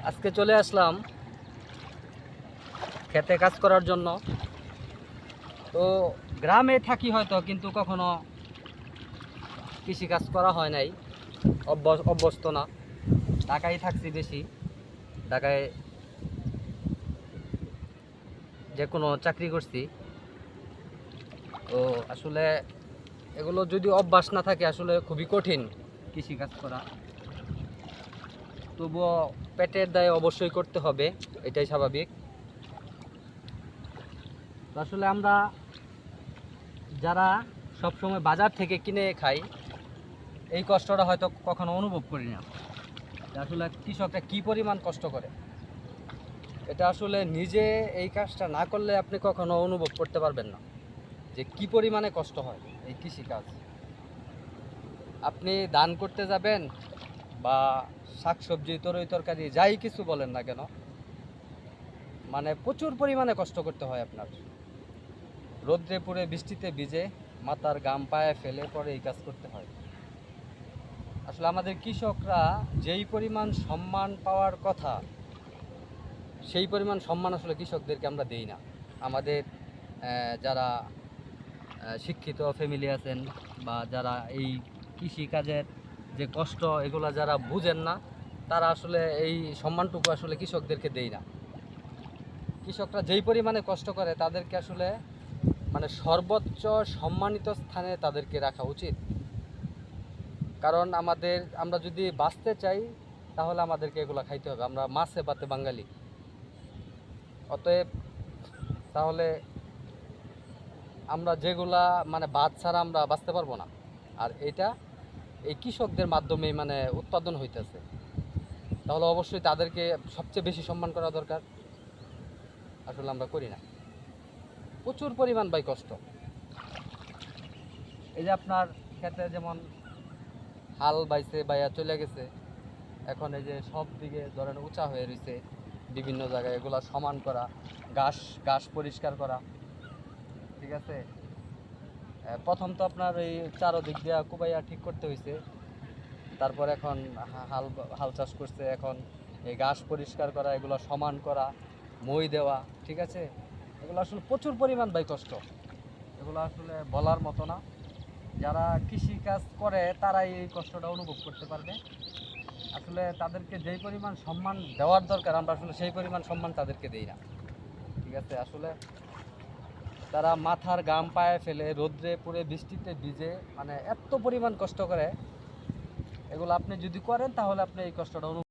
আজকে চলে আসলাম খেতে কাজ করার জন্য। তো গ্রামে থাকি হয়তো, কিন্তু কখনো কৃষি কাজ করা হয় নাই, অভ্যস্ত না। ঢাকায় থাকছি বেশি, ঢাকায় যে কোনো চাকরি করছি। তো আসলে এগুলো যদি অভ্যাস না থাকে আসলে খুবই কঠিন কৃষি কাজ করা। তবুও পেটের দায়ে অবশ্যই করতে হবে, এটাই স্বাভাবিক। তো আসলে আমরা যারা সবসময় বাজার থেকে কিনে খাই, এই কষ্টটা হয়তো কখনো অনুভব করি না। আসলে কৃষকরা কী পরিমাণ কষ্ট করে, এটা আসলে নিজে এই কাজটা না করলে আপনি কখনো অনুভব করতে পারবেন না যে কী পরিমাণে কষ্ট হয় এই কৃষিকাজ। আপনি ধান করতে যাবেন বা শাকসবজি তরকারি যাই কিছু বলেন না কেন, মানে প্রচুর পরিমাণে কষ্ট করতে হয় আপনার। রোদ্রে পুড়ে বৃষ্টিতে ভিজে মাথার ঘাম পায়ে ফেলে পরে এই কাজ করতে হয়। আসলে আমাদের কৃষকরা যেই পরিমাণ সম্মান পাওয়ার কথা, সেই পরিমাণ সম্মান আসলে কৃষকদেরকে আমরা দেই না। আমাদের যারা শিক্ষিত ফ্যামিলি আছেন বা যারা এই কৃষিকাজের যে কষ্ট এগুলো যারা বুঝেন না, তারা আসলে এই সম্মানটুকু আসলে কৃষকদেরকে দেই না। কৃষকরা যেই পরিমাণে কষ্ট করে তাদেরকে আসলে মানে সর্বোচ্চ সম্মানিত স্থানে তাদেরকে রাখা উচিত। কারণ আমরা যদি বাঁচতে চাই তাহলে আমাদেরকে এগুলো খাইতে হবে। আমরা মাছে ভাতে বাঙালি, অতএব তাহলে আমরা যেগুলা মানে ভাত ছাড়া আমরা বাঁচতে পারবো না। আর এটা এই কৃষকদের মাধ্যমেই মানে উৎপাদন হইতেছে, তাহলে অবশ্যই তাদেরকে সবচেয়ে বেশি সম্মান করা দরকার। আসলে আমরা করি না, প্রচুর পরিমাণ ভাই কষ্ট। এই যে আপনার ক্ষেতে যেমন হাল বাইছে বাইয়া চলে গেছে, এখন এই যে সব দিকে ধরেন উঁচা হয়ে রয়েছে, বিভিন্ন জায়গায় এগুলা সমান করা, ঘাস পরিষ্কার করা, ঠিক আছে। প্রথম তো আপনার এই চারোদিক দিয়া কুবাইয়া ঠিক করতে হয়েছে, তারপর এখন হাল হাল চাষ করছে, এখন এই ঘাস পরিষ্কার করা, এগুলো সমান করা, মই দেওয়া, ঠিক আছে। এগুলো আসলে প্রচুর পরিমাণ ভাই কষ্ট, এগুলো আসলে বলার মতো না। যারা কৃষি কাজ করে তারাই এই কষ্টটা অনুভব করতে পারবে। আসলে তাদেরকে যেই পরিমাণ সম্মান দেওয়ার দরকার আমরা আসলে সেই পরিমাণ সম্মান তাদেরকে দেই না, ঠিক আছে। আসলে তারা মাথার ঘাম পায়ে ফেলে রোদ্রে পুড়ে বৃষ্টিতে ভিজে মানে এত পরিমাণ কষ্ট করে, এগুলো আপনি যদি করেন তাহলে আপনি এই কষ্টটা অনুভব